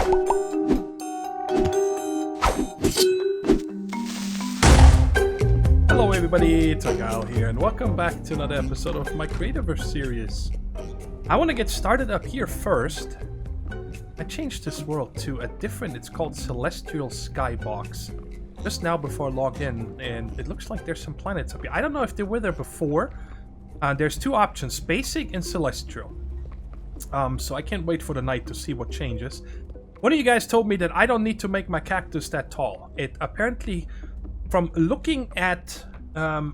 Hello everybody, Thorgal here, and welcome back to another episode of my Creativerse series. I want to get started up here first. I changed this world to a different, it's called Celestial Skybox. Just now before I logged in, and it looks like there's some planets up here. I don't know if they were there before. There's two options, Basic and Celestial. So I can't wait for the night to see what changes. One of you guys told me that I don't need to make my cactus that tall. It apparently, from looking at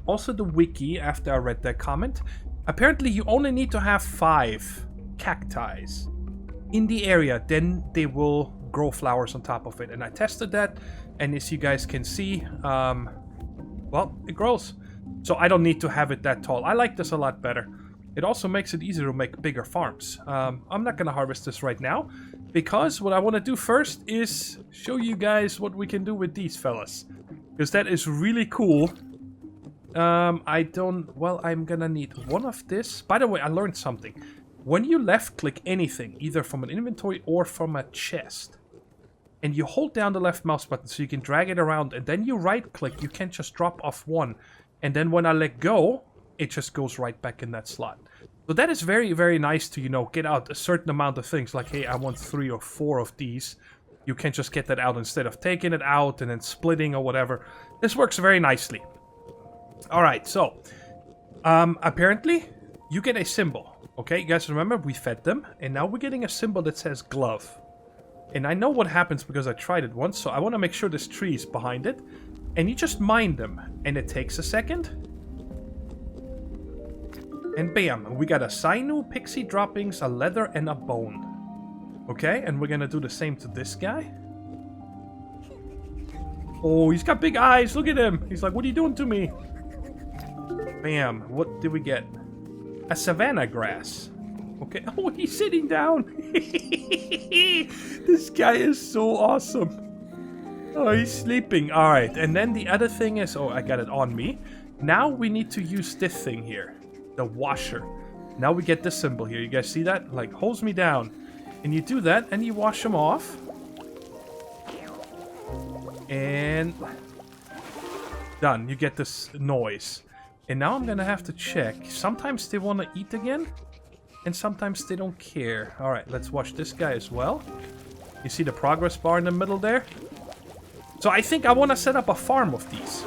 also the wiki after I read that comment, apparently you only need to have 5 cacti in the area, then they will grow flowers on top of it. And I tested that, and as you guys can see, well, it grows. So I don't need to have it that tall. I like this a lot better. It also makes it easier to make bigger farms. I'm not going to harvest this right now, because what I want to do first is show you guys what we can do with these fellas. Because that is really cool. I'm gonna need one of this. By the way, I learned something. When you left click anything, either from an inventory or from a chest, and you hold down the left mouse button so you can drag it around, and then you right click, you can just drop off one. And then when I let go, it just goes right back in that slot. So that is very, very nice to, you know, get out a certain amount of things. Like, hey, I want 3 or 4 of these. You can just get that out instead of taking it out and then splitting or whatever. This works very nicely. Alright, so apparently you get a symbol. Okay, you guys remember we fed them, and now we're getting a symbol that says glove. And I know what happens because I tried it once, so I want to make sure there's trees behind it. And you just mine them, and it takes a second. And bam, we got a sinew, pixie droppings, a leather, and a bone. Okay, and we're gonna do the same to this guy. Oh, he's got big eyes, look at him. He's like, what are you doing to me? Bam, what did we get? A savanna grass. Okay, oh, he's sitting down. This guy is so awesome. Oh, he's sleeping. Alright, and then the other thing is, oh, I got it on me. Now we need to use this thing here. The washer. Now we get this symbol here. You guys see that? Like, holds me down. And you do that, and you wash them off. And done. You get this noise. And now I'm gonna have to check. Sometimes they want to eat again, and sometimes they don't care. Alright, let's watch this guy as well. You see the progress bar in the middle there? So I think I want to set up a farm of these.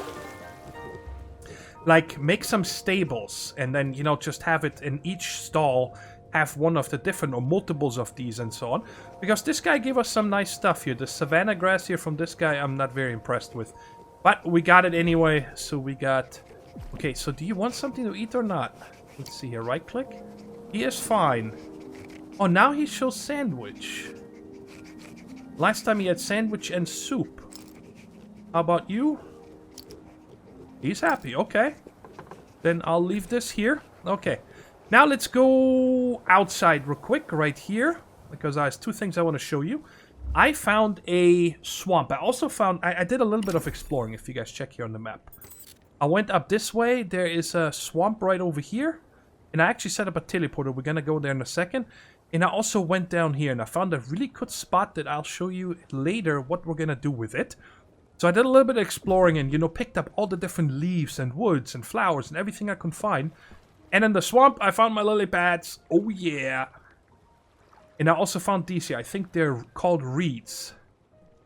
Like, make some stables, and then, you know, just have it in each stall, have one of the different, or multiples of these, and so on. Because this guy gave us some nice stuff here. The savanna grass here from this guy, I'm not very impressed with. But we got it anyway, so we got... Okay, so do you want something to eat or not? Let's see here, right click. He is fine. Oh, now he shows sandwich. Last time he had sandwich and soup. How about you? He's happy, okay. Then I'll leave this here. Okay. Now let's go outside real quick, right here. Because there's 2 things I want to show you. I found a swamp. I also found... I did a little bit of exploring, if you guys check here on the map. I went up this way. There is a swamp right over here. And I actually set up a teleporter. We're going to go there in a second. And I also went down here. And I found a really good spot that I'll show you later what we're going to do with it. So I did a little bit of exploring and, you know, picked up all the different leaves and woods and flowers and everything I could find. And in the swamp, I found my lily pads. Oh, yeah. And I also found these here. I think they're called reeds.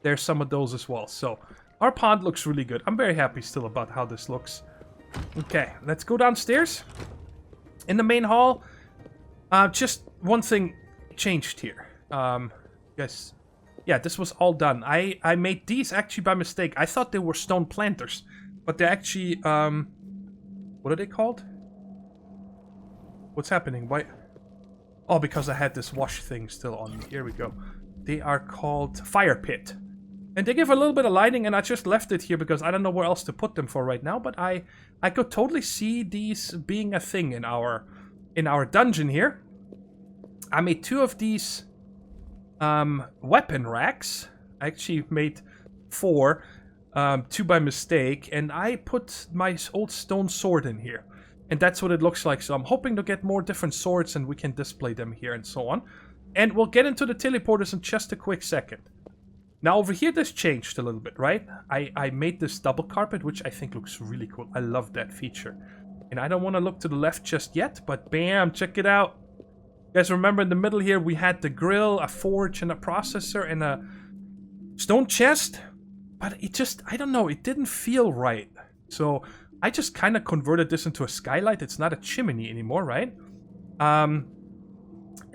There's some of those as well. So... our pond looks really good. I'm very happy still about how this looks. Okay, let's go downstairs. In the main hall, just one thing changed here. Yes, yeah, this was all done. I made these actually by mistake. I thought they were stone planters, but they're actually, what are they called? What's happening? Why? Oh, because I had this wash thing still on me. Here we go. They are called fire pit. And they give a little bit of lighting, and I just left it here because I don't know where else to put them for right now. But I could totally see these being a thing in our dungeon here. I made 2 of these weapon racks. I actually made 4, 2 by mistake, and I put my old stone sword in here. And that's what it looks like. So I'm hoping to get more different swords, and we can display them here and so on. And we'll get into the teleporters in just a quick second. Now over here, this changed a little bit, right? I made this double carpet, which I think looks really cool. I love that feature. And I don't want to look to the left just yet, but bam, check it out. You guys remember in the middle here, we had the grill, a forge, and a processor, and a stone chest? But it just, I don't know, it didn't feel right. So I just kind of converted this into a skylight. It's not a chimney anymore, right? And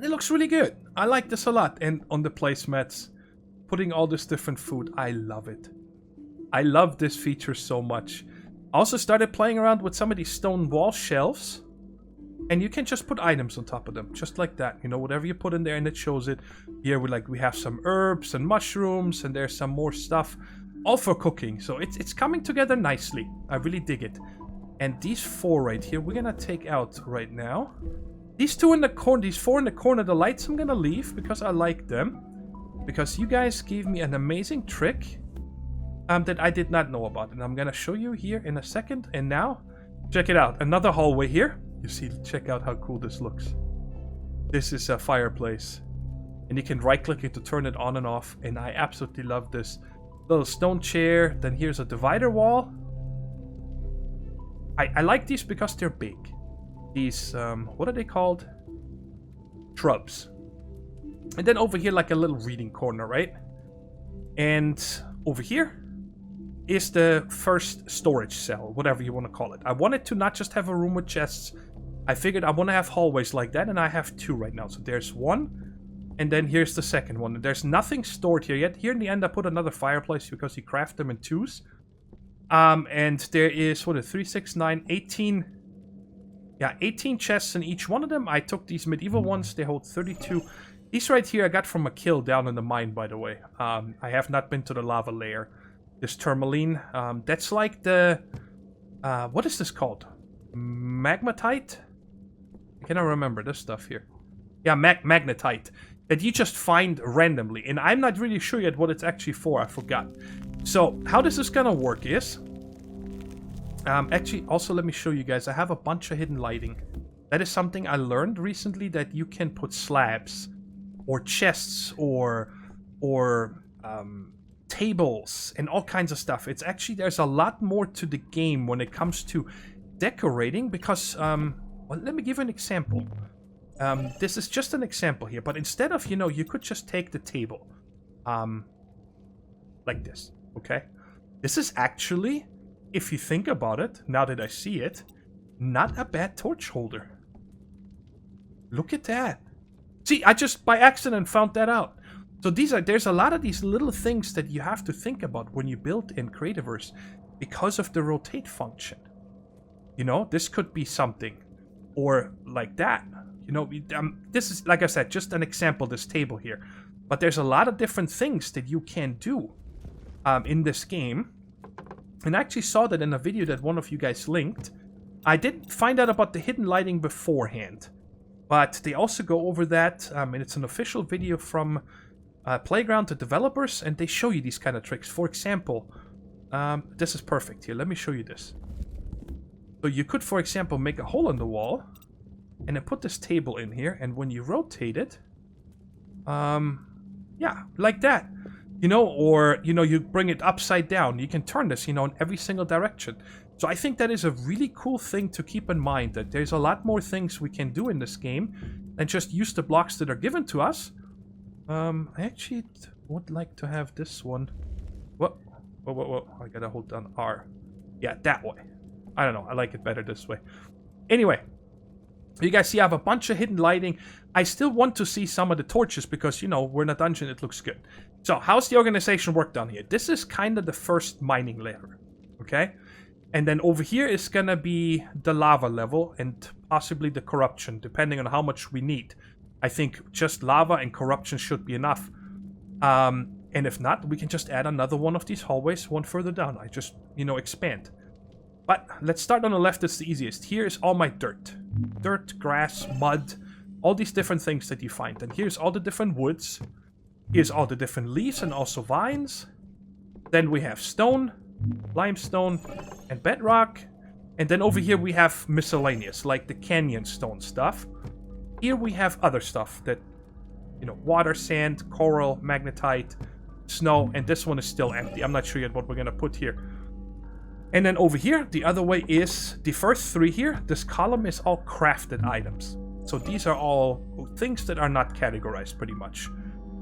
it looks really good. I like this a lot. And on the placemats, putting all this different food, I love it. I love this feature so much. I also started playing around with some of these stone wall shelves. And you can just put items on top of them, just like that. You know, whatever you put in there and it shows it. Here we have some herbs and mushrooms, and there's some more stuff. All for cooking. So it's coming together nicely. I really dig it. And these 4 right here, we're gonna take out right now. These 2 in the corner, these 4 in the corner, the lights I'm gonna leave because I like them. Because you guys gave me an amazing trick that I did not know about. And I'm gonna show you here in a second. And now, check it out. Another hallway here. You see, check out how cool this looks. This is a fireplace. And you can right click it to turn it on and off. And I absolutely love this. Little stone chair. Then here's a divider wall. I like these because they're big. These, what are they called? Shrubs. And then over here, like a little reading corner, right? And over here is the first storage cell, whatever you want to call it. I wanted to not just have a room with chests. I figured I want to have hallways like that, and I have 2 right now. So there's 1, and then here's the second one. There's nothing stored here yet. Here in the end, I put another fireplace because you craft them in 2s. And there is, 3, 6, 9, 18... Yeah, 18 chests in each one of them. I took these medieval ones. They hold 32. These right here I got from a kill down in the mine, by the way. I have not been to the lava layer. This tourmaline. That's like the... what is this called? Magmatite? I cannot remember this stuff here. Yeah, magnetite. That you just find randomly. And I'm not really sure yet what it's actually for. I forgot. So, how this is gonna work is... actually, also let me show you guys. I have a bunch of hidden lighting. That is something I learned recently, that you can put slabs or chests or tables and all kinds of stuff. It's actually, there's a lot more to the game when it comes to decorating because, well, let me give you an example. This is just an example here, but instead of, you could just take the table, like this, okay? This is actually, if you think about it, now that I see it, not a bad torch holder. Look at that. See, I just by accident found that out. So there's a lot of these little things that you have to think about when you build in Creativerse because of the rotate function. This could be something. Or like that. This is, like I said, just an example, this table here. But there's a lot of different things that you can do in this game. And I actually saw that in a video that one of you guys linked. I didn't find out about the hidden lighting beforehand. But they also go over that, and it's an official video from Playground, the developers, and they show you these kind of tricks. For example, this is perfect here. Let me show you this. So you could, for example, make a hole in the wall, and then put this table in here, and when you rotate it, yeah, like that. Or, you bring it upside down. You can turn this, in every single direction. So I think that is a really cool thing to keep in mind, that there's a lot more things we can do in this game than just use the blocks that are given to us. I actually would like to have this one. Whoa. I gotta hold down R. Yeah, that way. I don't know. I like it better this way. Anyway. You guys see I have a bunch of hidden lighting. I still want to see some of the torches because, we're in a dungeon. It looks good. So, how's the organization work down here? This is kind of the first mining layer. Okay? And then over here is going to be the lava level and possibly the corruption, depending on how much we need. I think just lava and corruption should be enough. And if not, we can just add another one of these hallways, one further down. I just, expand. But let's start on the left. It's the easiest. Here is all my dirt. Dirt, grass, mud, all these different things that you find. And here's all the different woods. Here's all the different leaves and also vines. Then we have stone, limestone, and bedrock. And then over here we have miscellaneous, like the canyon stone stuff. Here we have other stuff that, water, sand, coral, magnetite, snow, and this one is still empty. I'm not sure yet what we're gonna put here. And then over here, the other way is the first 3 here. This column is all crafted items. So these are all things that are not categorized pretty much.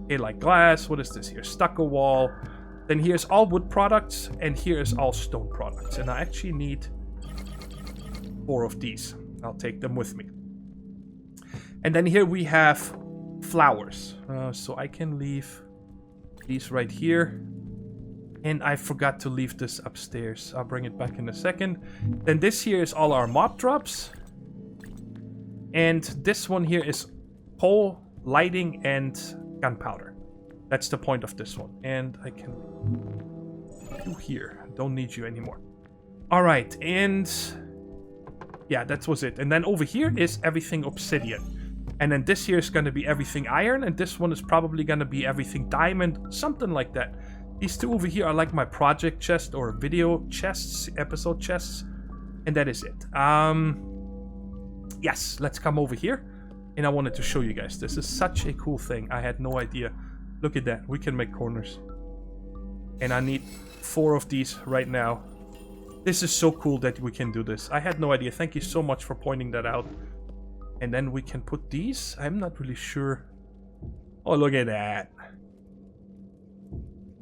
Okay, like glass, what is this here? Stucco wall. Then here's all wood products, and here is all stone products. And I actually need 4 of these. I'll take them with me. And then here we have flowers. So I can leave these right here. And I forgot to leave this upstairs. I'll bring it back in a second. Then this here is all our mob drops. And this one here is pole, lighting, and gunpowder. That's the point of this one. And I can do here. Don't need you anymore. Alright, and yeah, that was it. And then over here is everything obsidian. And then this here is going to be everything iron. And this one is probably going to be everything diamond. Something like that. These 2 over here are like my project chest or video chests, episode chests. And that is it. Yes, let's come over here. And I wanted to show you guys. This is such a cool thing. I had no idea. Look at that. We can make corners. And I need 4 of these right now. This is so cool that we can do this. I had no idea. Thank you so much for pointing that out. And then we can put these. I'm not really sure. Oh, look at that.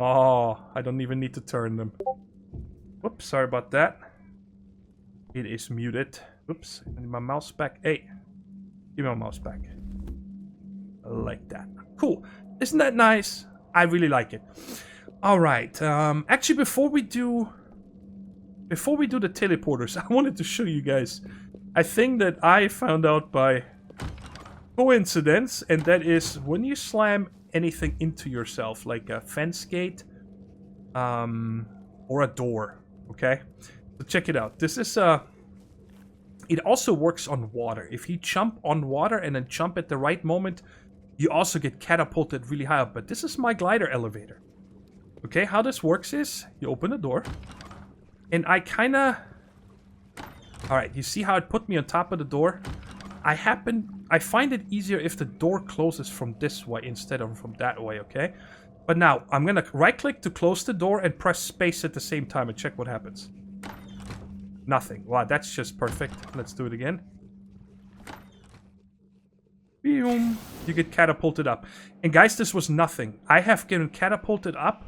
Oh, I don't even need to turn them. Whoops, sorry about that. It is muted. Oops, I need my mouse back. Hey, give me my mouse back. Like that. Cool. Isn't that nice? I really like it. All right. Actually, before we do the teleporters, I wanted to show you guys a thing that I found out by coincidence, and that is when you slam anything into yourself, like a fence gate, or a door. Okay, so check it out. This is it also works on water. If you jump on water and then jump at the right moment, you also get catapulted really high up. But this is my glider elevator. Okay, how this works is you open the door, and I kind of... Alright, you see how it put me on top of the door? I find it easier if the door closes from this way instead of from that way, okay? But now, I'm gonna right-click to close the door and press space at the same time and check what happens. Nothing. Wow, that's just perfect. Let's do it again. Boom. You get catapulted up. And guys, this was nothing. I have gotten catapulted up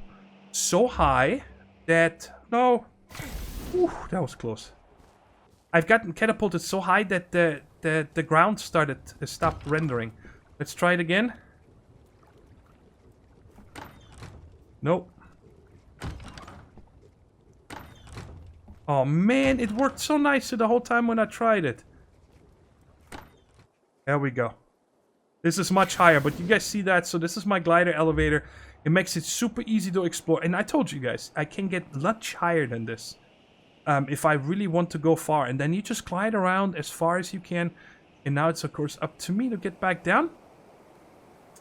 so high that... No. Whew, that was close. I've gotten catapulted so high that the ground stopped rendering. Let's try it again. Nope. Oh man, it worked so nicely the whole time when I tried it. There we go. This is much higher, but you guys see that? So this is my glider elevator. It makes it super easy to explore. And I told you guys, I can get much higher than this. If I really want to go far. And then you just glide around as far as you can. And now it's of course up to me to get back down.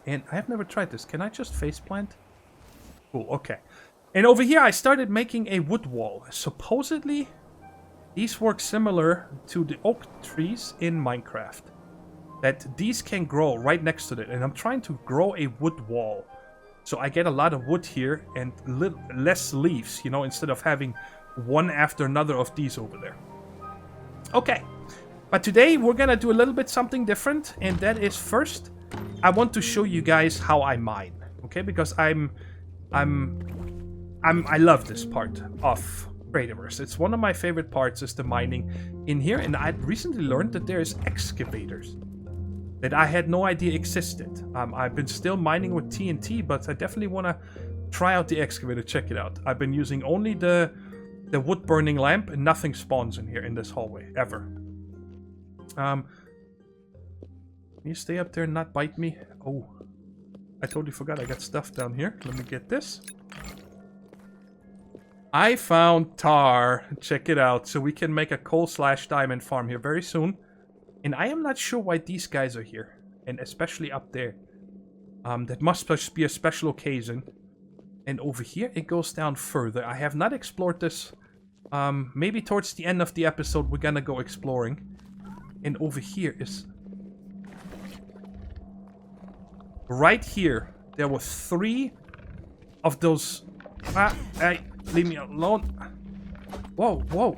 And I have never tried this. Can I just faceplant? Cool, okay. And over here I started making a wood wall. Supposedly, these work similar to the oak trees in Minecraft. That these can grow right next to it. And I'm trying to grow a wood wall. So I get a lot of wood here and less leaves, you know, instead of having one after another of these over there. Okay, but today we're gonna do a little bit something different, and that is first, I want to show you guys how I mine, okay? Because I love this part of Creativerse. It's one of my favorite parts is the mining in here, and I recently learned that there is excavators that I had no idea existed. I've been still mining with TNT, but I definitely want to try out the excavator. Check it out. I've been using only the wood burning lamp, and nothing spawns in here in this hallway ever. Can you stay up there and not bite me? Oh, I totally forgot I got stuff down here. Let me get this. I found tar. Check it out. So we can make a coal/diamond farm here very soon. And I am not sure why these guys are here, and especially up there. That must be a special occasion. And over here it goes down further. I have not explored this. Maybe towards the end of the episode we're gonna go exploring. And over here is... Right here, there were 3 of those... Hey, leave me alone. Whoa, whoa.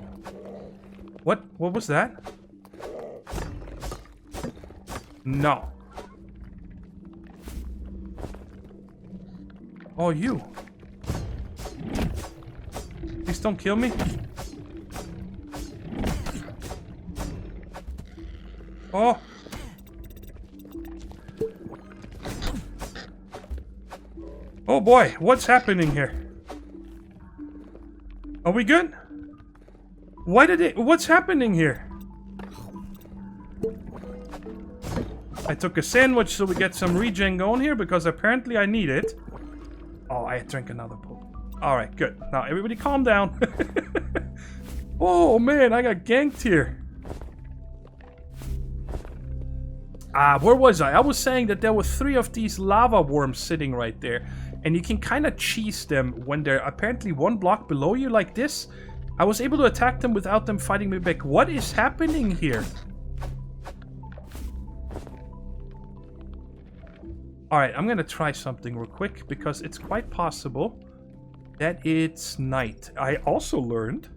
What was that? No. Oh, you. Please don't kill me. Oh. Oh boy, what's happening here? Are we good? What's happening here? I took a sandwich so we get some regen going here because apparently I need it. Oh, I drank another pool. Alright, good. Now everybody calm down. Oh man, I got ganked here. Where was I? I was saying that there were 3 of these lava worms sitting right there. And you can kind of cheese them when they're apparently 1 block below you like this. I was able to attack them without them fighting me back. What is happening here? Alright, I'm gonna try something real quick because it's quite possible that it's night. I also learned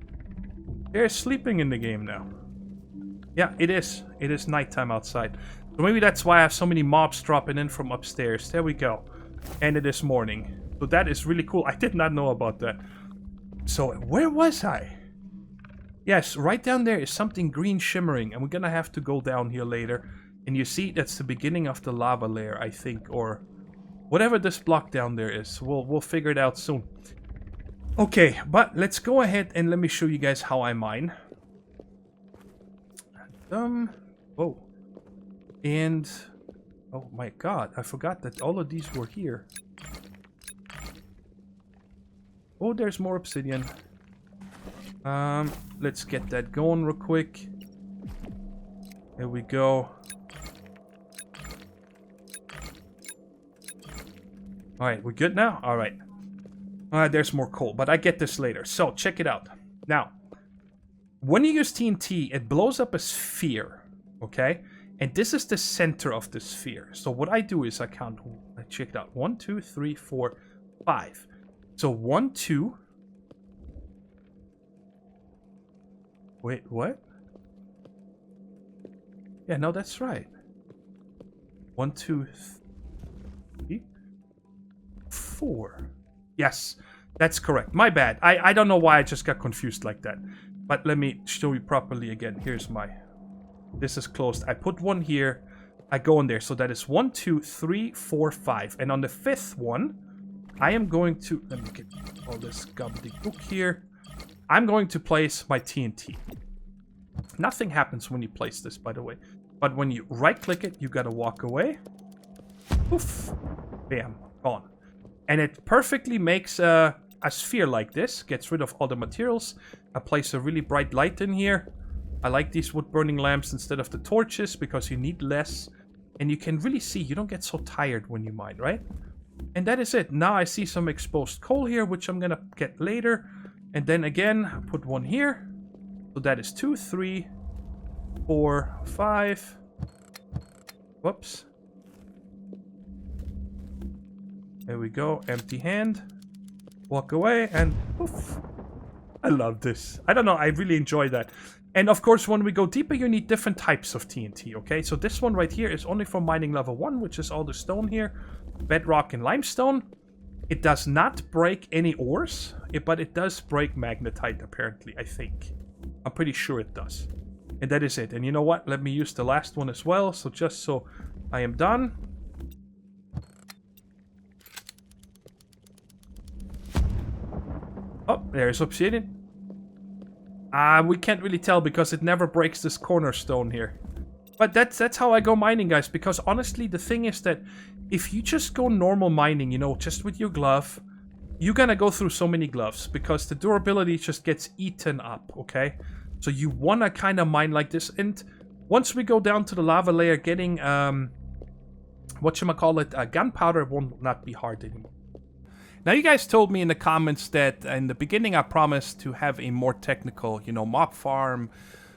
they're sleeping in the game now. Yeah, it is. It is nighttime outside. So maybe that's why I have so many mobs dropping in from upstairs. There we go. And it is morning. So that is really cool. I did not know about that. So where was I? Yes, right down there is something green shimmering. And we're gonna have to go down here later. And you see, that's the beginning of the lava layer, I think. Or whatever this block down there is. We'll figure it out soon. Okay, but let's go ahead and let me show you guys how I mine. Whoa. And... oh my god, I forgot that all of these were here. Oh, there's more obsidian. Let's get that going real quick. There we go. Alright, we're good now? Alright. There's more coal, but I get this later. So, check it out. Now, when you use TNT, it blows up a sphere, okay? And this is the center of the sphere. So what I do is I count, I check it out. 1, 2, 3, 4, 5. So 1, 2. Wait, what? Yeah, no, that's right. 1, 2, 3, 4. Yes, that's correct. My bad. I don't know why I just got confused like that. But let me show you properly again. Here's my... this is closed. I put 1 here. I go in there. So that is 1, 2, 3, 4, 5. And on the 5th one, I am going to... let me get all this gobbledygook here. I'm going to place my TNT. Nothing happens when you place this, by the way. But when you right-click it, you gotta walk away. Poof. Bam. Gone. And it perfectly makes a sphere like this. Gets rid of all the materials. I place a really bright light in here. I like these wood-burning lamps instead of the torches because you need less. And you can really see, you don't get so tired when you mine, right? And that is it. Now I see some exposed coal here, which I'm gonna get later. And then again, put 1 here. So that is 2, 3, 4, 5. Whoops. There we go. Empty hand. Walk away and poof. I love this. I don't know. I really enjoy that. And of course, when we go deeper, you need different types of TNT, okay? So this one right here is only for mining level 1, which is all the stone here. Bedrock and limestone. It does not break any ores, but it does break magnetite, apparently, I think. I'm pretty sure it does. And that is it. And you know what? Let me use the last one as well. So just so I am done. Oh, there's obsidian. We can't really tell because it never breaks this cornerstone here. But that's how I go mining, guys. Because honestly, the thing is that if you just go normal mining, you know, just with your glove, you're gonna go through so many gloves because the durability just gets eaten up, okay? So you wanna kind of mine like this. And once we go down to the lava layer, getting, whatchamacallit, gunpowder will not be hard anymore. Now, you guys told me in the comments that in the beginning I promised to have a more technical, you know, mob farm,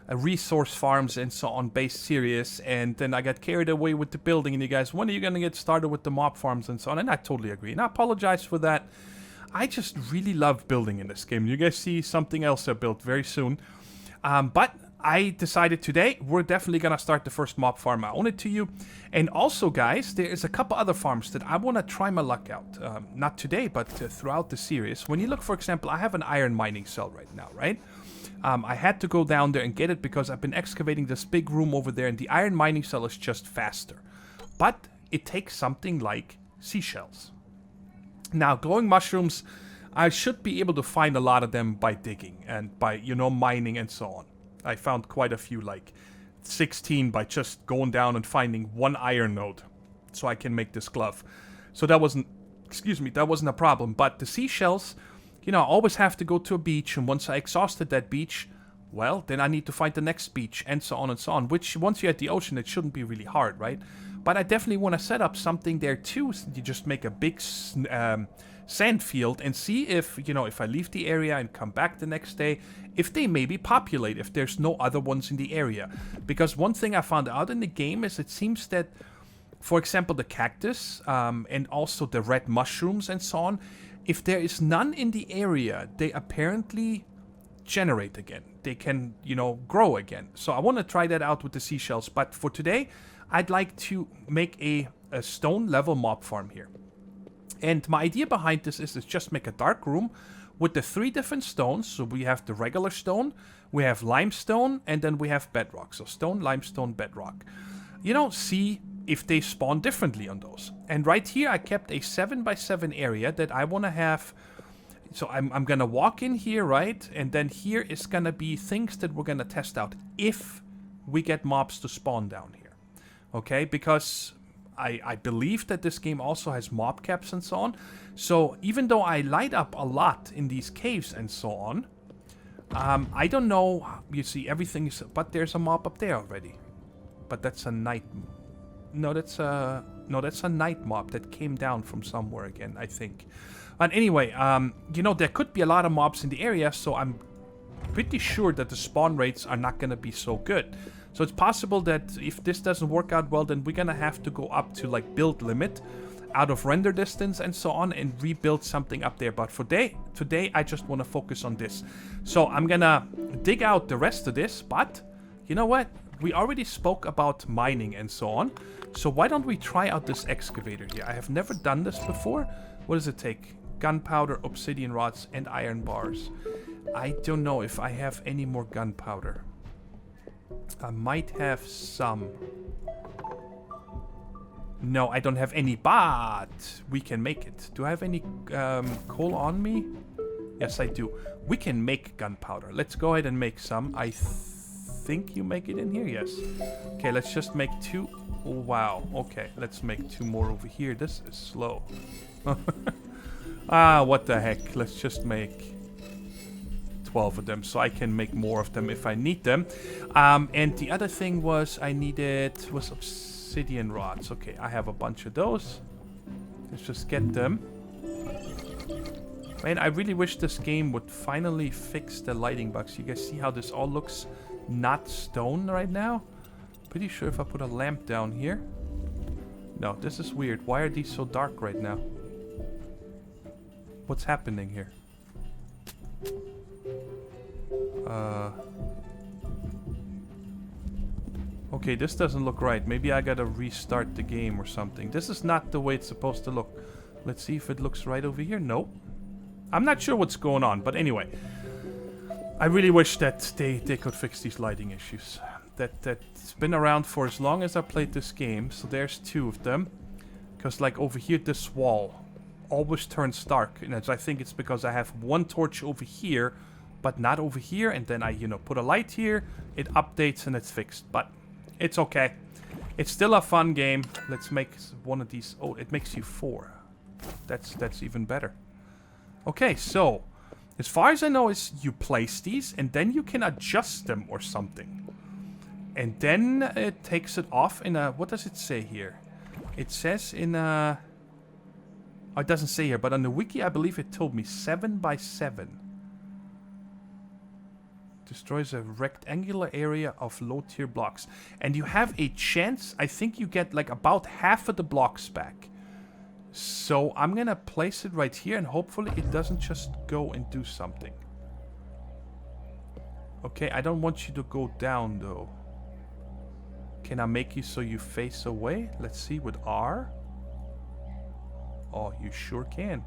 resource farms and so on based series, and then I got carried away with the building, and you guys, when are you going to get started with the mob farms and so on? And I totally agree, and I apologize for that. I just really love building in this game. You guys see something else I built very soon. But I decided today we're definitely gonna start the first mob farm. I own it to you. And also, guys, there is a couple other farms that I want to try my luck out. Not today, but throughout the series. When you look, for example, I have an iron mining cell right now, right? I had to go down there and get it because I've been excavating this big room over there, and the iron mining cell is just faster. But it takes something like seashells. Now, glowing mushrooms, I should be able to find a lot of them by digging and by, you know, mining and so on. I found quite a few, like 16, by just going down and finding one iron node so I can make this glove. So that wasn't, that wasn't a problem. But the seashells, you know, I always have to go to a beach, and once I exhausted that beach, well, then I need to find the next beach, and so on and so on. Which, once you're at the ocean, it shouldn't be really hard, right? But I definitely want to set up something there too. So you just make a big sand field and see if, you know, if I leave the area and come back the next day, if they maybe populate, if there's no other ones in the area. Because one thing I found out in the game is it seems that, for example, the cactus and also the red mushrooms and so on, if there is none in the area, they apparently generate again. They can, you know, grow again. So I want to try that out with the seashells. But for today, I'd like to make a stone level mob farm here. And my idea behind this is to just make a dark room with the 3 different stones. So we have the regular stone, we have limestone, and then we have bedrock. So stone, limestone, bedrock. You know, see if they spawn differently on those. And right here I kept a 7x7 area that I want to have. So I'm going to walk in here, right? And then here is going to be things that we're going to test out if we get mobs to spawn down here. Okay, because I believe that this game also has mob caps and so on. So even though I light up a lot in these caves and so on, I don't know, you see everything is, but there's a mob up there already. But that's a night, no, that's a night mob that came down from somewhere again, I think. But anyway, you know, there could be a lot of mobs in the area, so I'm pretty sure that the spawn rates are not going to be so good. So it's possible that if this doesn't work out well, then we're going to have to go up to like build limit out of render distance and so on and rebuild something up there. But for today, I just want to focus on this. So I'm going to dig out the rest of this. But you know what? We already spoke about mining and so on. So why don't we try out this excavator here? I have never done this before. What does it take? Gunpowder, obsidian rods, and iron bars. I don't know if I have any more gunpowder. I might have some. No, I don't have any, but we can make it. Do I have any coal on me? Yes, I do. We can make gunpowder. Let's go ahead and make some. I think you make it in here, yes. Okay, let's just make 2. Oh, wow, okay, let's make 2 more over here. This is slow. What the heck. Let's just make 12 of them so I can make more of them if I need them. And the other thing was I needed obsidian rods. Okay, I have a bunch of those. Let's just get them. Man, I really wish this game would finally fix the lighting bugs. You guys see how this all looks not stone right now? Pretty sure if I put a lamp down here. No, this is weird. Why are these so dark right now? What's happening here? Okay, this doesn't look right. Maybe I gotta restart the game or something. This is not the way it's supposed to look. Let's see if it looks right over here. Nope. I'm not sure what's going on, but anyway. I really wish that they could fix these lighting issues. That's been around for as long as I played this game. So there's 2 of them. Because like over here, this wall always turns dark. And I think it's because I have 1 torch over here, but not over here. And then I, you know, put a light here. It updates and it's fixed. But it's okay. It's still a fun game. Let's make one of these. Oh, it makes you 4. That's even better. Okay, so as far as I know is you place these and then you can adjust them or something. And then it takes it off in a, what does it say here? It says in a, oh, it doesn't say here, but on the wiki I believe it told me 7x7. Destroys a rectangular area of low tier blocks. And you have a chance, I think you get like about half of the blocks back. So I'm gonna place it right here and hopefully it doesn't just go and do something. Okay, I don't want you to go down though. Can I make you so you face away? Let's see with R. Oh, you sure can.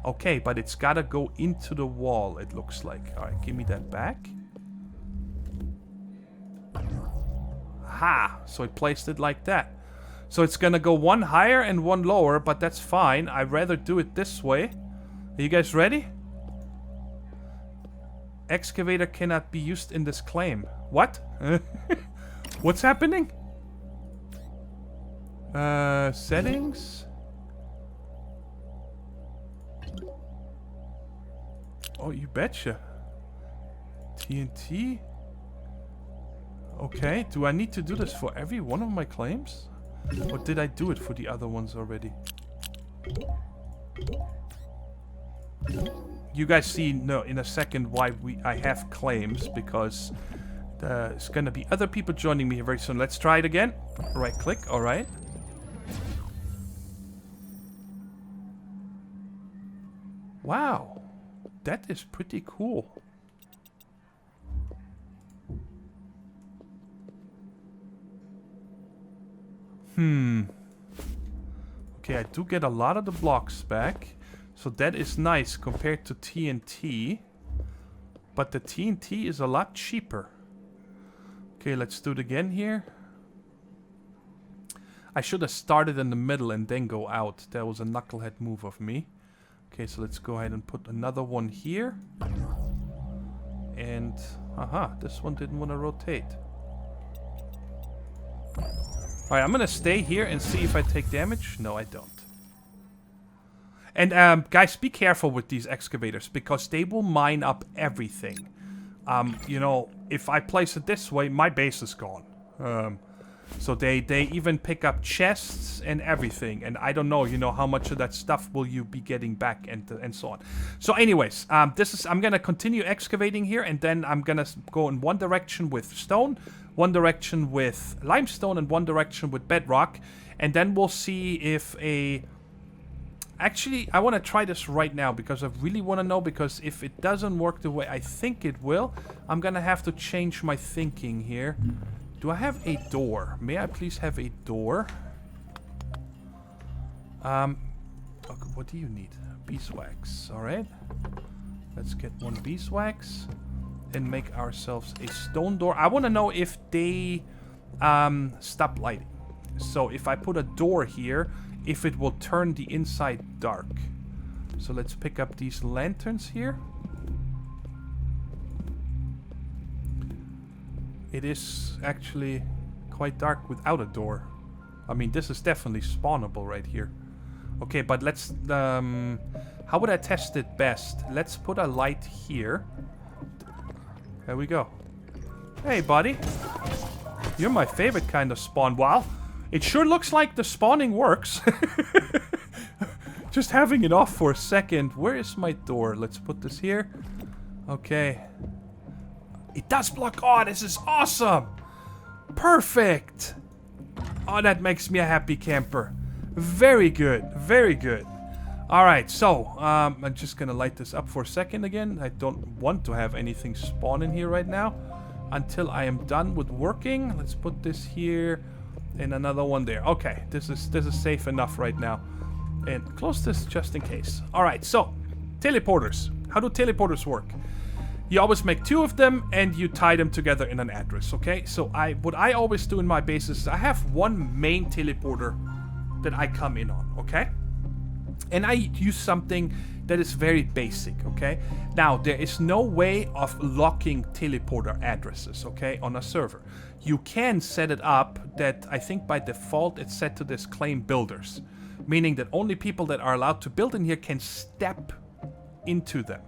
Okay, but it's gotta go into the wall, it looks like. Alright, give me that back. Ha! So I placed it like that. So it's gonna go one higher and one lower, but that's fine. I'd rather do it this way. Are you guys ready? Excavator cannot be used in this claim. What? What's happening? Settings? Oh, you betcha. TNT? Okay, do I need to do this for every one of my claims? Or did I do it for the other ones already? You guys see in a second why I have claims, because there's gonna be other people joining me very soon. Let's try it again. Right click, alright. Wow. That is pretty cool. Okay, I do get a lot of the blocks back. So that is nice compared to TNT. But the TNT is a lot cheaper. Okay, let's do it again here. I should have started in the middle and then go out. That was a knucklehead move of me. Okay, so let's go ahead and put another one here. And, this one didn't want to rotate. Alright, I'm gonna stay here and see if I take damage. No, I don't. And, guys, be careful with these excavators, because they will mine up everything. You know, if I place it this way, my base is gone. So they even pick up chests and everything, and I don't know, you know, how much of that stuff will you be getting back and so on. So anyways, I'm gonna continue excavating here, and then I'm gonna go in one direction with stone, one direction with limestone, and one direction with bedrock, and then we'll see if Actually, I want to try this right now because I really want to know, because if it doesn't work the way I think it will, I'm gonna have to change my thinking here. Do I have a door? May I please have a door? Okay, what do you need? Beeswax, alright. Let's get one beeswax and make ourselves a stone door. I want to know if they stop lighting. So if I put a door here, if it will turn the inside dark. So let's pick up these lanterns here. It is actually quite dark without a door. I mean, this is definitely spawnable right here. Okay, but let's... how would I test it best? Let's put a light here. There we go. Hey, buddy. You're my favorite kind of spawn. Wow. It sure looks like the spawning works. Just having it off for a second. Where is my door? Let's put this here. Okay. It does block. Oh, this is awesome. Perfect. Oh, that makes me a happy camper. Very good. Very good. Alright, so I'm just gonna light this up for a second again. I don't want to have anything spawn in here right now until I am done with working. Let's put this here and another one there. Okay, this is safe enough right now. And close this just in case. Alright, so teleporters. How do teleporters work? You always make 2 of them and you tie them together in an address, okay? So what I always do in my base is I have one main teleporter that I come in on, okay? And I use something that is very basic, okay? Now, there is no way of locking teleporter addresses, okay, on a server. You can set it up that I think by default it's set to this claim builders, meaning that only people that are allowed to build in here can step into them.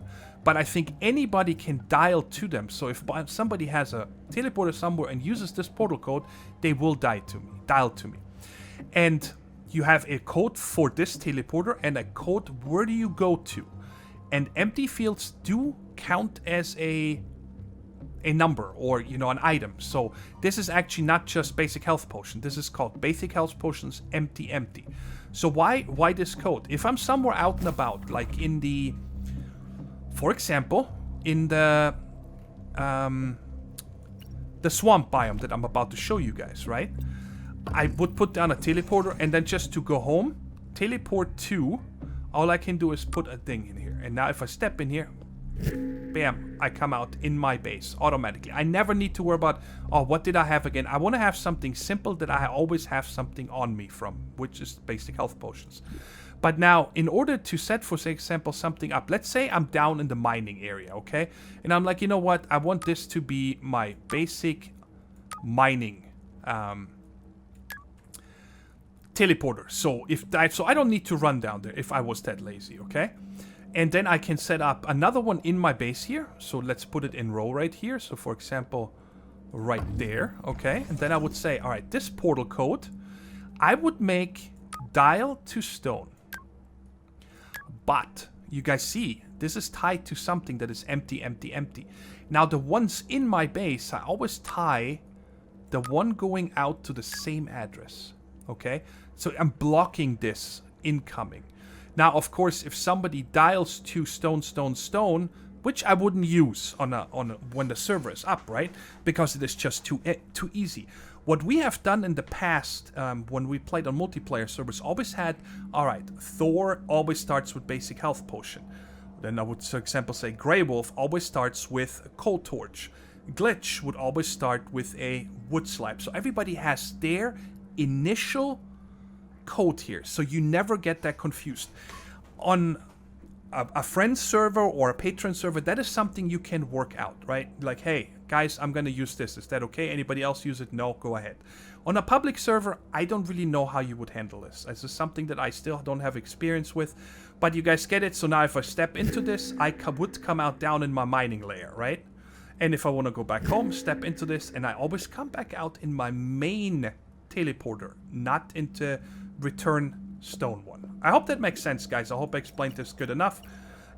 But I think anybody can dial to them. So if somebody has a teleporter somewhere and uses this portal code, they will dial to me. And you have a code for this teleporter and a code where do you go to. And empty fields do count as a a number or, you know, an item. So this is actually not just basic health potion. This is called basic health potions empty empty. So why this code? If I'm somewhere out and about, like in the, for example, in the swamp biome that I'm about to show you guys, right? I would put down a teleporter, and then just to go home, teleport to, all I can do is put a thing in here. And now if I step in here, bam, I come out in my base automatically. I never need to worry about, oh, what did I have again? I want to have something simple that I always have something on me from, which is basic health potions. But now, in order to set, for example, something up, let's say I'm down in the mining area, okay? And I'm like, you know what? I want this to be my basic mining teleporter. So I don't need to run down there if I was that lazy, okay? And then I can set up another one in my base here. So let's put it in row right here. So for example, right there, okay? And then I would say, all right, this portal code, I would make dial to stone. But you guys see, this is tied to something that is empty, empty, empty. Now the ones in my base, I always tie the one going out to the same address, okay? So I'm blocking this incoming. Now, of course, if somebody dials to stone, stone, stone, which I wouldn't use on when the server is up, right? Because it is just too easy. What we have done in the past, when we played on multiplayer servers, always had, all right, Thor always starts with basic health potion. Then I would, for example, say Grey Wolf always starts with a cold torch. Glitch would always start with a wood slab. So everybody has their initial code here, so you never get that confused. On a friend server or a patron server, that is something you can work out, right? Like, hey, guys, I'm gonna use this. Is that okay? Anybody else use it? No, go ahead. On a public server, I don't really know how you would handle this. This is something that I still don't have experience with, but you guys get it. So now if I step into this, I would come out down in my mining layer, right? And if I want to go back home, step into this, and I always come back out in my main teleporter, not into return stone one. I hope that makes sense, guys. I hope I explained this good enough.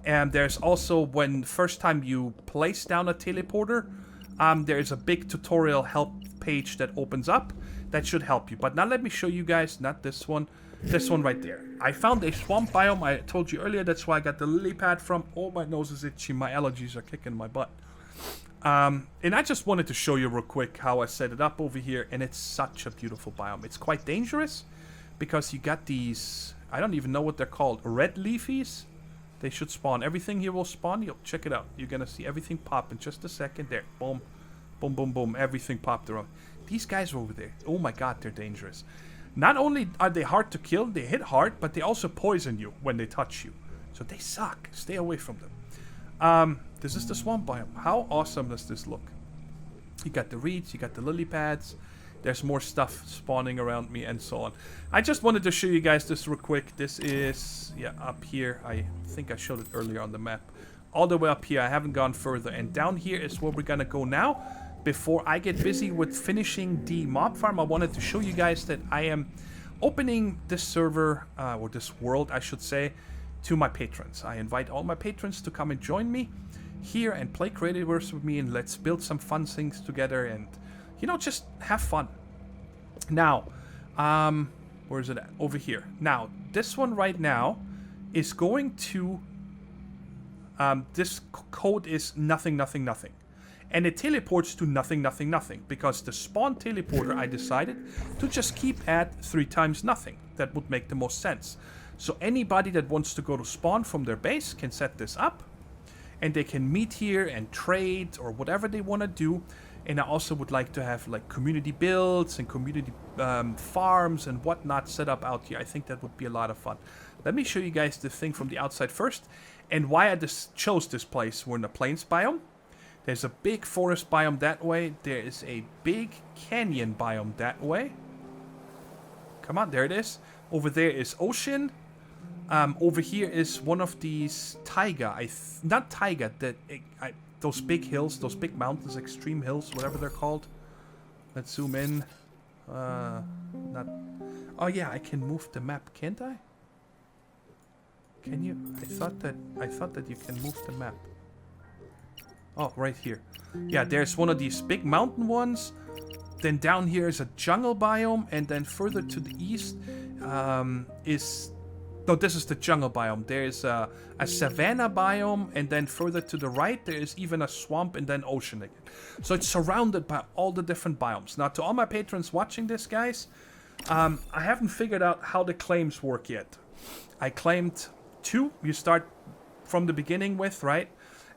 And there's also, when first time you place down a teleporter, there's a big tutorial help page that opens up that should help you. But now let me show you guys, not this one right there. I found a swamp biome. I told you earlier, that's why I got the lily pad from. Oh, my nose is itchy. My allergies are kicking my butt. And I just wanted to show you real quick how I set it up over here, and it's such a beautiful biome. It's quite dangerous because you got these, I don't even know what they're called, red leafies. They should spawn. Everything here will spawn. Yo, check it out. You're gonna see everything pop in just a second. There, boom, boom, boom, boom. Everything popped around. These guys are over there. Oh my god, they're dangerous. Not only are they hard to kill, they hit hard, but they also poison you when they touch you. So they suck. Stay away from them. This is the swamp biome. How awesome does this look? You got the reeds, you got the lily pads. There's more stuff spawning around me and so on. I just wanted to show you guys this real quick. This is, yeah, up here. I think I showed it earlier on the map. All the way up here. I haven't gone further. And down here is where we're gonna go now. Before I get busy with finishing the mob farm, I wanted to show you guys that I am opening this server, or this world, I should say, to my patrons. I invite all my patrons to come and join me here and play Creativerse with me, and let's build some fun things together and, you know, just have fun. Now, where is it at? Over here. Now, this one right now is going to, this code is nothing, nothing, nothing. And it teleports to nothing, nothing, nothing. Because the spawn teleporter, I decided to just keep at 3 times nothing. That would make the most sense. So anybody that wants to go to spawn from their base can set this up. And they can meet here and trade or whatever they want to do. And I also would like to have like community builds and community farms and whatnot set up out here. I think that would be a lot of fun. Let me show you guys the thing from the outside first. And why I just chose this place. We're in the plains biome. There's a big forest biome that way. There is a big canyon biome that way. Come on, there it is. Over there is ocean. Over here is one of these taiga. Not taiga. Those big hills, those big mountains, extreme hills, whatever they're called. Let's zoom in. Not. Oh yeah, I can move the map, can't I? Can you? I thought that you can move the map. Oh, right here. Yeah, there's one of these big mountain ones. Then down here is a jungle biome, and then further to the east is... No, this is the jungle biome. There's a savanna biome, and then further to the right, there is even a swamp and then ocean again. So it's surrounded by all the different biomes. Now, to all my patrons watching this, guys, I haven't figured out how the claims work yet. I claimed 2. You start from the beginning with, right?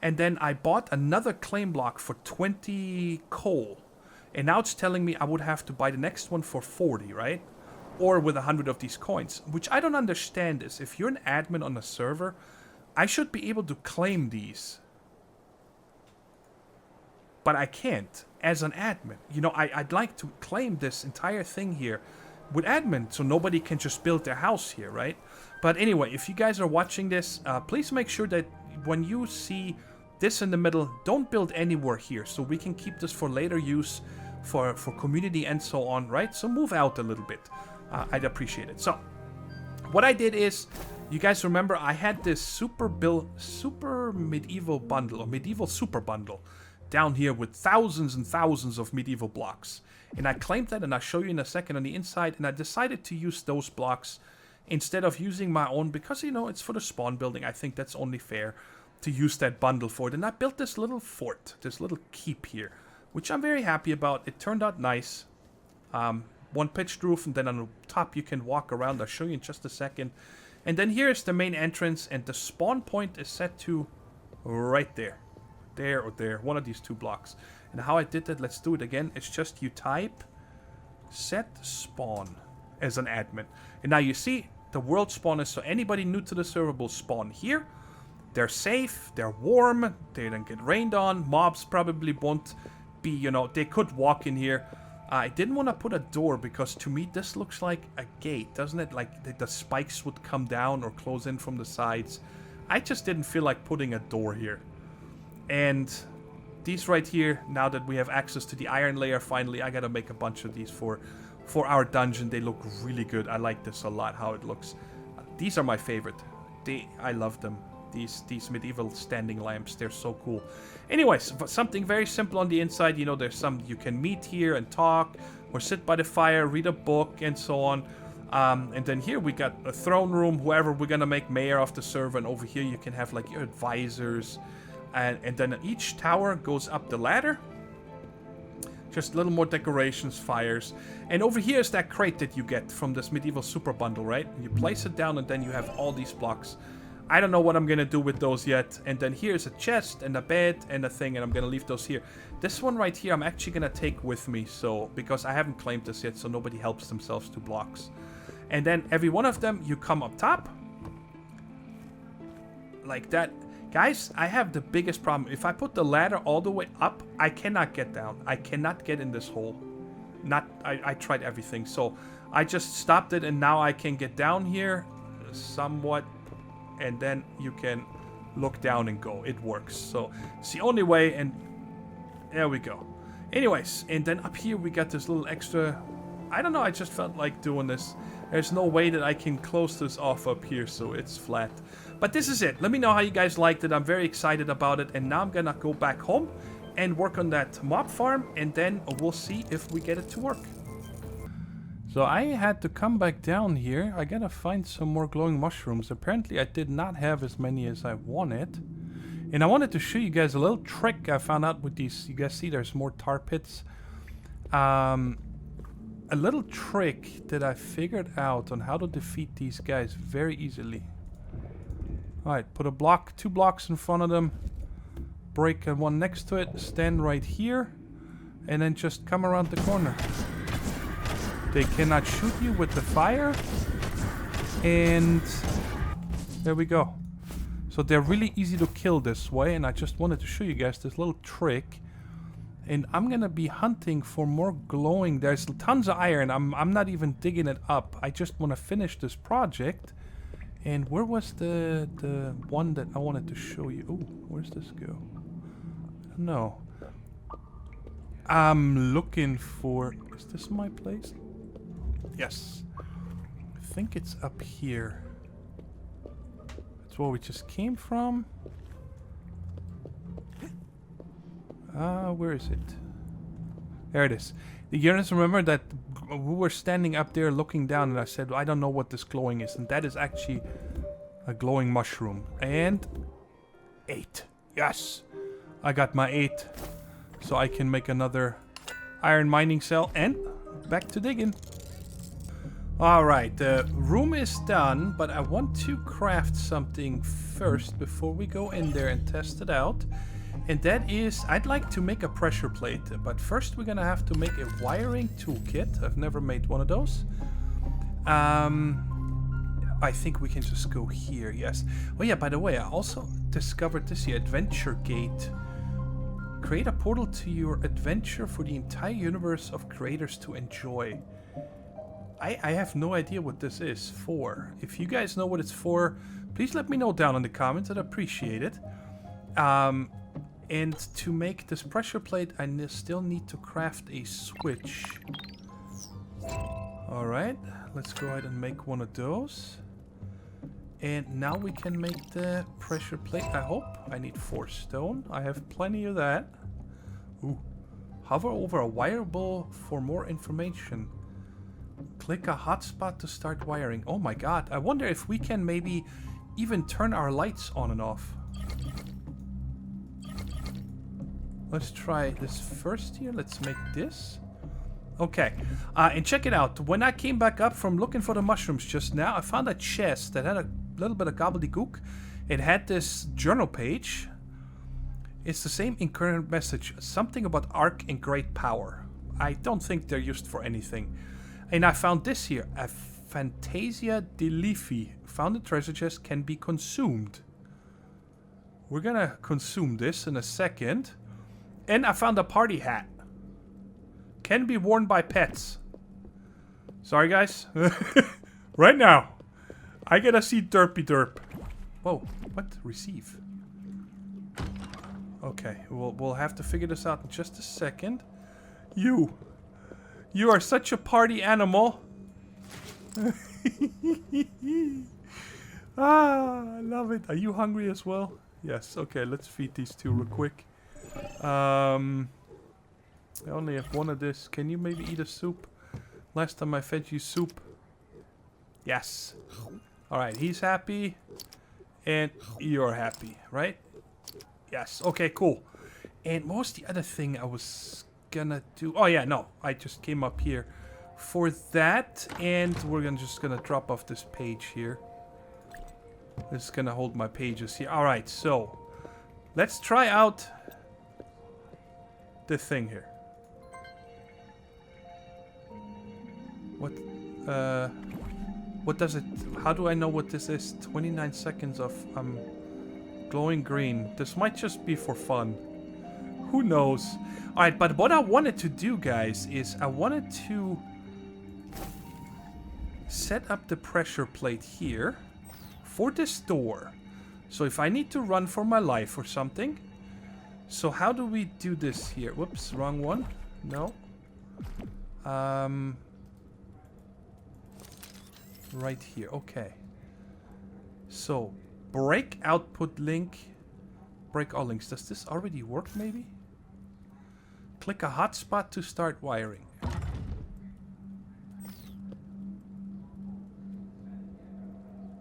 And then I bought another claim block for 20 coal. And now it's telling me I would have to buy the next one for 40, right? Or with 100 of these coins. Which I don't understand is, if you're an admin on a server, I should be able to claim these. But I can't, as an admin. You know, I'd like to claim this entire thing here with admin, so nobody can just build their house here, right? But anyway, if you guys are watching this, please make sure that when you see this in the middle, don't build anywhere here, so we can keep this for later use for community and so on, right? So move out a little bit. I'd appreciate it. So what I did is, you guys remember I had this super medieval bundle, or medieval super bundle, down here with thousands and thousands of medieval blocks. And I claimed that, and I'll show you in a second on the inside, and I decided to use those blocks instead of using my own, because, you know, it's for the spawn building. I think that's only fair to use that bundle for it. And I built this little fort, this little keep here, which I'm very happy about. It turned out nice. One pitched roof, and then on the top you can walk around. I'll show you in just a second. And then here's the main entrance, and the spawn point is set to right there. There or there, one of these 2 blocks. And how I did that, let's do it again. It's just you type set spawn as an admin. And now you see the world spawn is, so anybody new to the server will spawn here. They're safe, they're warm, they don't get rained on. Mobs probably won't be, you know, they could walk in here. I didn't want to put a door because to me this looks like a gate, doesn't it? Like the spikes would come down or close in from the sides. I just didn't feel like putting a door here. And these right here, now that we have access to the iron layer finally, I gotta make a bunch of these for our dungeon. They look really good. I like this a lot, how it looks. These are my favorite. I love them. These medieval standing lamps, they're so cool. Anyways, something very simple on the inside. You know, there's some, you can meet here and talk, or sit by the fire, read a book, and so on. And then here we got a throne room, whoever we're gonna make mayor of the server, and over here you can have like your advisors. And then each tower goes up the ladder. Just a little more decorations, fires. And over here is that crate that you get from this medieval super bundle, right? You place it down and then you have all these blocks. I don't know what I'm gonna do with those yet. And then here's a chest and a bed and a thing, and I'm gonna leave those here. This one right here I'm actually gonna take with me, so because I haven't claimed this yet, so nobody helps themselves to blocks. And then every one of them, you come up top. Like that. Guys, I have the biggest problem. If I put the ladder all the way up, I cannot get down. I cannot get in this hole. I tried everything. So I just stopped it, and now I can get down here somewhat. And then you can look down and go. It works. So it's the only way, and there we go. Anyways, and then up here we got this little extra... I don't know, I just felt like doing this. There's no way that I can close this off up here, so it's flat. But this is it. Let me know how you guys liked it. I'm very excited about it. And now I'm gonna go back home and work on that mob farm, and then we'll see if we get it to work. So I had to come back down here. I gotta find some more glowing mushrooms. Apparently I did not have as many as I wanted. And I wanted to show you guys a little trick I found out with these. You guys see there's more tar pits. A little trick that I figured out on how to defeat these guys very easily. Alright, put a block, 2 blocks in front of them. Break one next to it. Stand right here. And then just come around the corner. They cannot shoot you with the fire. And there we go. So they're really easy to kill this way. And I just wanted to show you guys this little trick. And I'm gonna be hunting for more glowing. There's tons of iron. I'm not even digging it up. I just want to finish this project. And where was the one that I wanted to show you? Oh, where's this go? I don't know. I'm looking for... Is this my place? Yes. I think it's up here. That's where we just came from. Where is it? There it is. You guys remember that we were standing up there looking down and I said, I don't know what this glowing is. And that is actually a glowing mushroom. And 8. Yes. I got my 8. So I can make another iron mining cell and back to digging. Alright, the room is done, but I want to craft something first before we go in there and test it out. And that is, I'd like to make a pressure plate, but first we're gonna have to make a wiring toolkit. I've never made one of those. I think we can just go here, yes. Oh yeah, by the way, I also discovered this here, Adventure Gate. Create a portal to your adventure for the entire universe of creators to enjoy. I have no idea what this is for. If you guys know what it's for, please let me know down in the comments. I'd appreciate it. And to make this pressure plate, I still need to craft a switch. Alright, let's go ahead and make one of those. And now we can make the pressure plate, I hope. I need 4 stone. I have plenty of that. Ooh. Hover over a wire ball for more information. Click a hotspot to start wiring. Oh my god, I wonder if we can maybe even turn our lights on and off. Let's try this first here. Let's make this. Okay, and check it out. When I came back up from looking for the mushrooms just now, I found a chest that had a little bit of gobbledygook. It had this journal page. It's the same incurrent message. Something about arc and great power. I don't think they're used for anything. And I found this here. A Fantasia de Leafy. Found the treasure chest can be consumed. We're gonna consume this in a second. And I found a party hat. Can be worn by pets. Sorry, guys. Right now. I gotta see Derpy Derp. Whoa. What? Receive. Okay. We'll have to figure this out in just a second. You are such a party animal. I love it. Are you hungry as well? Yes. Okay, let's feed these two real quick. I only have one of this. Can you maybe eat a soup? Last time I fed you soup. Yes. Alright, he's happy. And you're happy, right? Yes. Okay, cool. And what was the other thing I was gonna do? Oh yeah, no. I just came up here for that. And we're just gonna drop off this page here. This is gonna hold my pages here. Alright, so let's try out the thing here. What does it... How do I know what this is? 29 seconds of glowing green. This might just be for fun. Who knows? Alright, but what I wanted to do, guys, is I wanted to set up the pressure plate here for this door. So if I need to run for my life or something. So how do we do this here? Whoops, wrong one. No. Right here. Okay. So, break output link. Break all links. Does this already work, maybe? Click a hotspot to start wiring.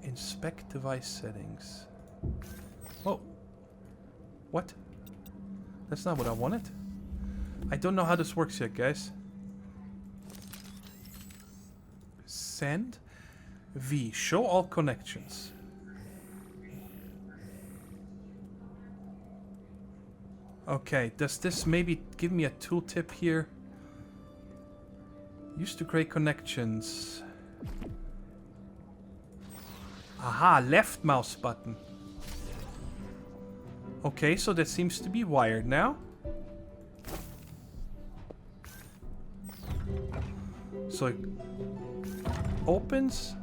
Inspect device settings. Whoa. What? That's not what I wanted. I don't know how this works yet, guys. Send. V. Show all connections. Okay, does this maybe give me a tooltip here? Use to create connections. Aha, left mouse button. Okay, so that seems to be wired now. So it opens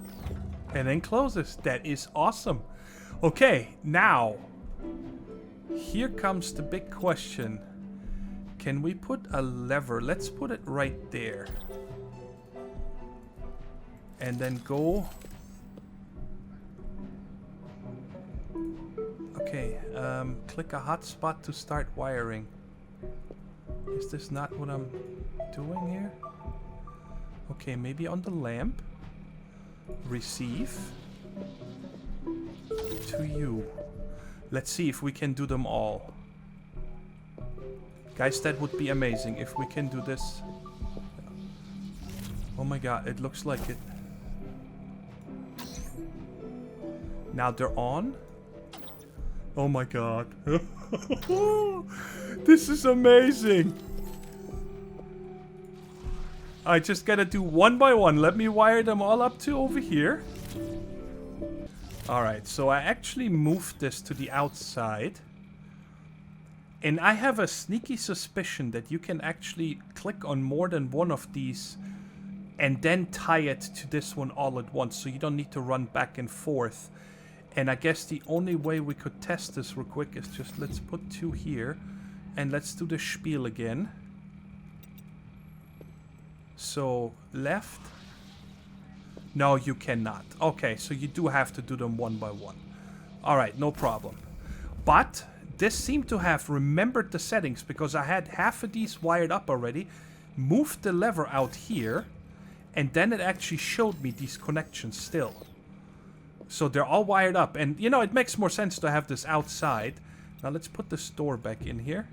and then closes. That is awesome. Okay, now here comes the big question. Can we put a lever? Let's put it right there. And then go. Okay, click a hotspot to start wiring. Is this not what I'm doing here? Okay, maybe on the lamp. Receive. To you. Let's see if we can do them all. Guys, that would be amazing if we can do this. Oh my god, it looks like it. Now they're on. Oh my god. This is amazing. I just gotta do one by one. Let me wire them all up to over here. Alright, so I actually moved this to the outside. And I have a sneaky suspicion that you can actually click on more than one of these and then tie it to this one all at once, so you don't need to run back and forth. And I guess the only way we could test this real quick is just let's put 2 here and let's do the spiel again. So left. No, you cannot. Okay, so you do have to do them one by one. Alright, no problem. But this seemed to have remembered the settings because I had half of these wired up already, moved the lever out here, and then it actually showed me these connections still. So they're all wired up. And, you know, it makes more sense to have this outside. Now let's put this door back in here.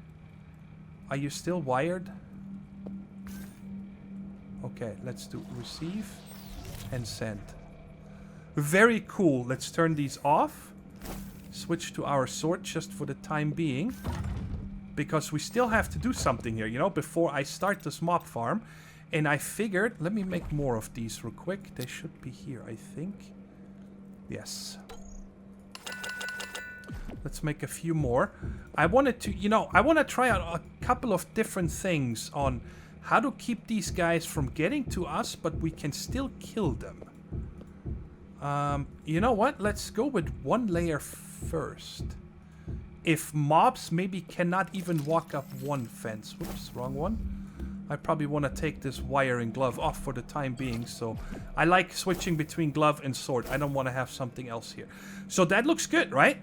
Are you still wired? Okay, let's do receive and send. Very cool. Let's turn these off. Switch to our sword just for the time being. Because we still have to do something here, you know, before I start this mob farm. And I figured, let me make more of these real quick. They should be here, I think. Yes. Let's make a few more. I wanted to, you know, I want to try out a couple of different things on how to keep these guys from getting to us, but we can still kill them. You know what? Let's go with one layer first. If mobs maybe cannot even walk up one fence. Whoops, wrong one. I probably want to take this wire and glove off for the time being, so I like switching between glove and sword. I don't want to have something else here. So that looks good, right?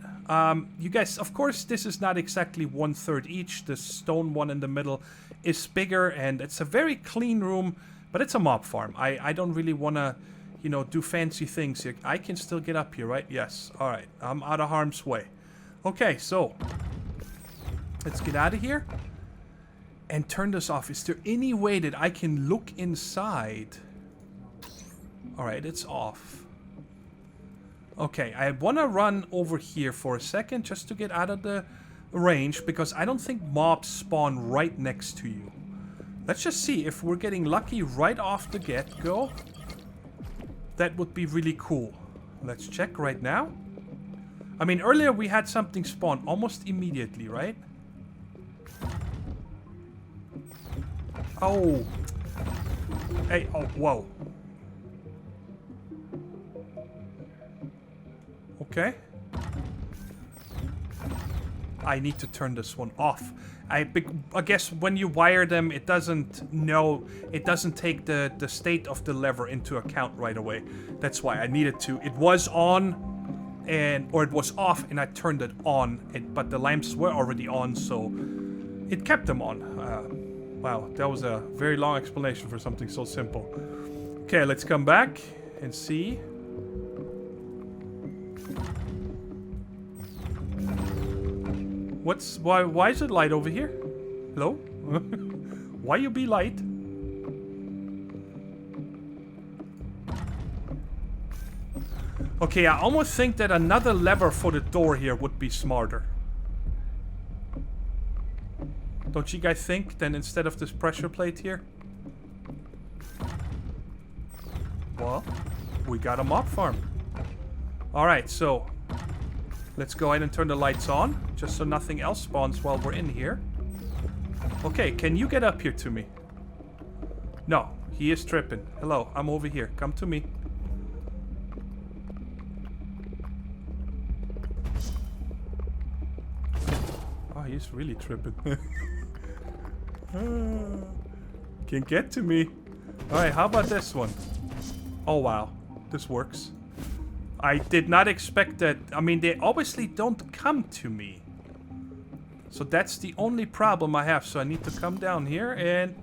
You guys, of course, this is not exactly 1/3 each. The stone one in the middle is bigger, and it's a very clean room, but it's a mob farm. I don't really want to, you know, do fancy things here. I can still get up here, right? Yes. All right. I'm out of harm's way. Okay, so let's get out of here and turn this off. Is there any way that I can look inside? Alright, it's off. Okay, I want to run over here for a second just to get out of the range, because I don't think mobs spawn right next to you. Let's just see if we're getting lucky right off the get-go. That would be really cool. Let's check right now. I mean, earlier we had something spawn almost immediately, right? Oh. Hey, oh, whoa. Okay. I need to turn this one off. I guess when you wire them, it doesn't take the state of the lever into account right away. That's why I needed to. It was on, or it was off, and I turned it on. But the lamps were already on, so it kept them on. Wow, that was a very long explanation for something so simple. Okay, let's come back and see. Why is it light over here? Hello? Why you be light? Okay, I almost think that another lever for the door here would be smarter. Don't you guys think? Then instead of this pressure plate here? Well, we got a mob farm. Alright, so let's go ahead and turn the lights on, just so nothing else spawns while we're in here. Okay, can you get up here to me? No, he is tripping. Hello, I'm over here. Come to me. Oh, he's really tripping. Can't get to me. Alright, how about this one? Oh, wow. This works. I did not expect that. I mean, they obviously don't come to me. So that's the only problem I have. So I need to come down here and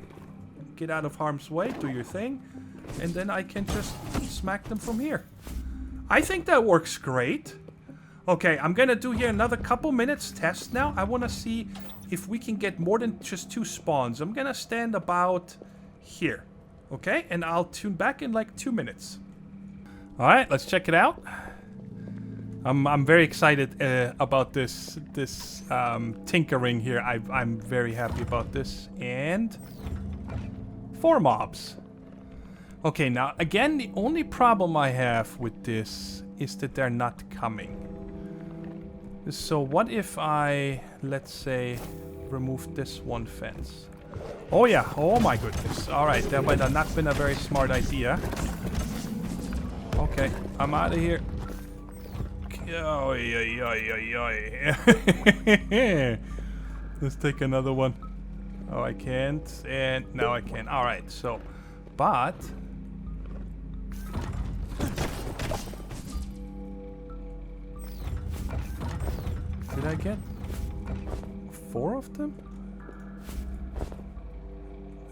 get out of harm's way, do your thing. And then I can just smack them from here. I think that works great. Okay, I'm gonna do here another couple minutes test now. I wanna see if we can get more than just 2 spawns. I'm gonna stand about here. Okay, and I'll tune back in like 2 minutes. Alright, let's check it out. I'm very excited about this tinkering here. I'm very happy about this. And 4 mobs. Okay, now again, the only problem I have with this is that they're not coming. So what if I, let's say, remove this one fence? Oh yeah, oh my goodness. Alright, that might have not been a very smart idea. Okay, I'm out of here. Let's take another one. Oh, I can't. And now I can. Alright, so. But. Did I get 4 of them?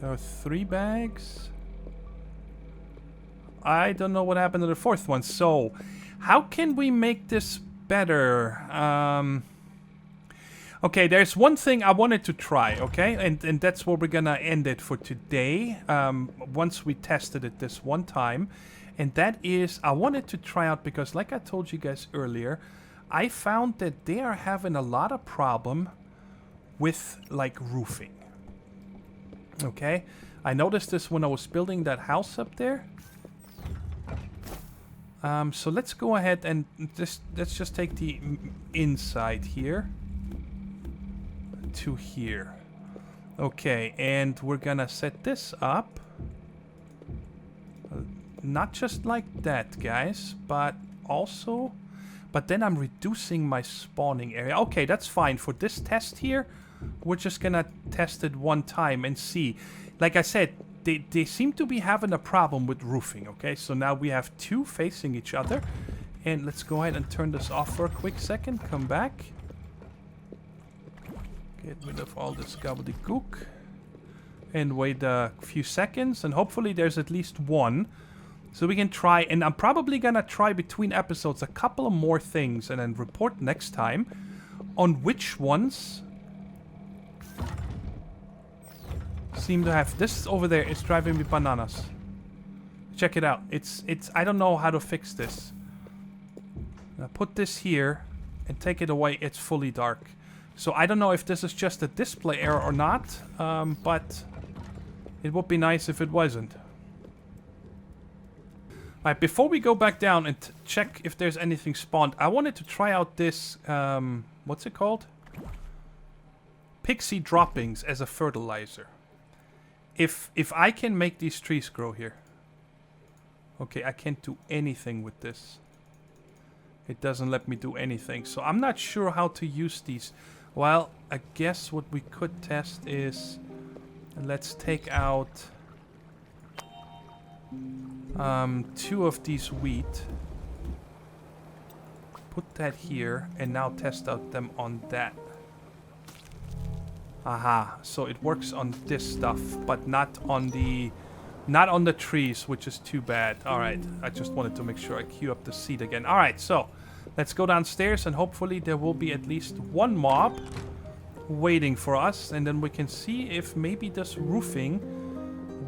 There are 3 bags. I don't know what happened to the 4th one. So. How can we make this better? Okay, there's one thing I wanted to try, okay? And that's where we're gonna end it for today. Once we tested it this one time. And that is, I wanted to try out, because like I told you guys earlier, I found that they are having a lot of problem with, like, roofing. Okay? I noticed this when I was building that house up there. So let's go ahead and let's just take the inside here to here. Okay, and we're gonna set this up. Not just like that, guys, but also... But then I'm reducing my spawning area. Okay, that's fine. For this test here, we're just gonna test it one time and see. Like I said, they seem to be having a problem with roofing, okay? So now we have 2 facing each other. And let's go ahead and turn this off for a quick second. Come back. Get rid of all this gobbledygook. And wait a few seconds. And hopefully there's at least one. So we can try. And I'm probably gonna try between episodes a couple of more things. And then report next time on which ones... seem to have this over there is driving me bananas. Check it out. It's I don't know how to fix this. Now put this here and take it away. It's fully dark. So I don't know if this is just a display error or not, but it would be nice if it wasn't. Alright, before we go back down and check if there's anything spawned, I wanted to try out this what's it called? Pixie droppings as a fertilizer. If I can make these trees grow here. Okay, I can't do anything with this. It doesn't let me do anything. So I'm not sure how to use these. Well, I guess what we could test is... let's take out... 2 of these wheat. Put that here. And now test out them on that. Aha, so it works on this stuff, but not on the trees, which is too bad. Alright, I just wanted to make sure I queue up the seed again. Alright, so let's go downstairs and hopefully there will be at least one mob waiting for us. And then we can see if maybe this roofing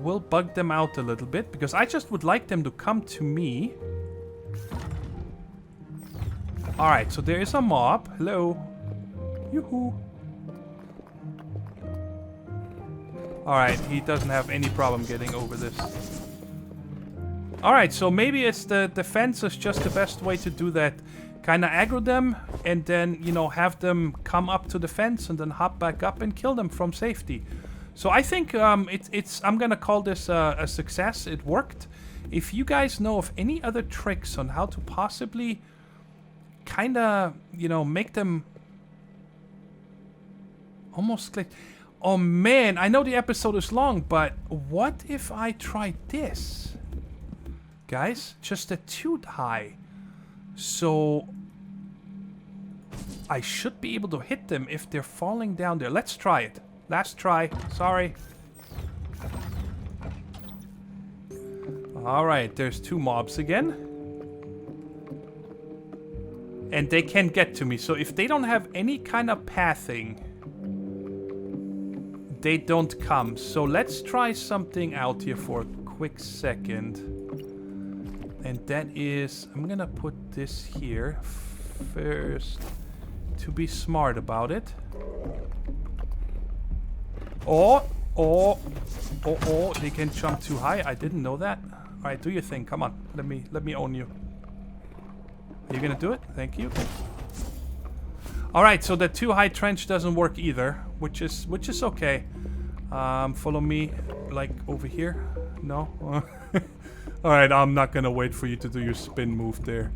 will bug them out a little bit. Because I just would like them to come to me. Alright, so there is a mob. Hello. Yoo-hoo. Alright, he doesn't have any problem getting over this. Alright, so maybe it's the fence is just the best way to do that. Kinda aggro them, and then, you know, have them come up to the fence and then hop back up and kill them from safety. So I think I'm gonna call this a success. It worked. If you guys know of any other tricks on how to possibly kinda, you know, make them almost click... Oh man, I know the episode is long, but what if I tried this? Guys, just a 2 high. So I should be able to hit them if they're falling down there. Let's try it. Last try. Sorry. Alright, there's 2 mobs again. And they can get to me. So if they don't have any kind of pathing, they don't come. So let's try something out here for a quick second. And that is, I'm gonna put this here first to be smart about it. Oh, they can jump too high. I didn't know that. All right, do your thing. Come on, let me own you. Are you gonna do it? Thank you. All right, so the too high trench doesn't work either, which is okay. Follow me, like over here. No. All right, I'm not gonna wait for you to do your spin move there.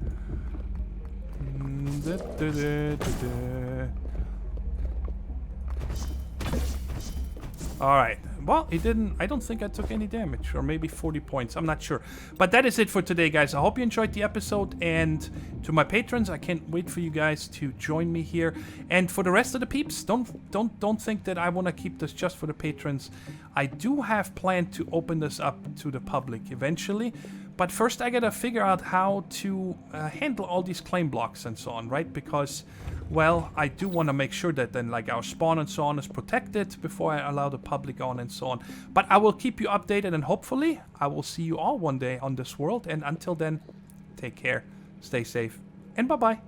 Alright, well, he didn't, I don't think I took any damage, or maybe 40 points, I'm not sure. But that is it for today, guys. I hope you enjoyed the episode, and to my patrons, I can't wait for you guys to join me here. And for the rest of the peeps, don't think that I want to keep this just for the patrons. I do have planned to open this up to the public eventually, but first I gotta figure out how to handle all these claim blocks and so on, right? Because, well, I do want to make sure that then, like, our spawn and so on is protected before I allow the public on and so on. But I will keep you updated, and hopefully I will see you all one day on this world. And until then, take care, stay safe, and bye-bye.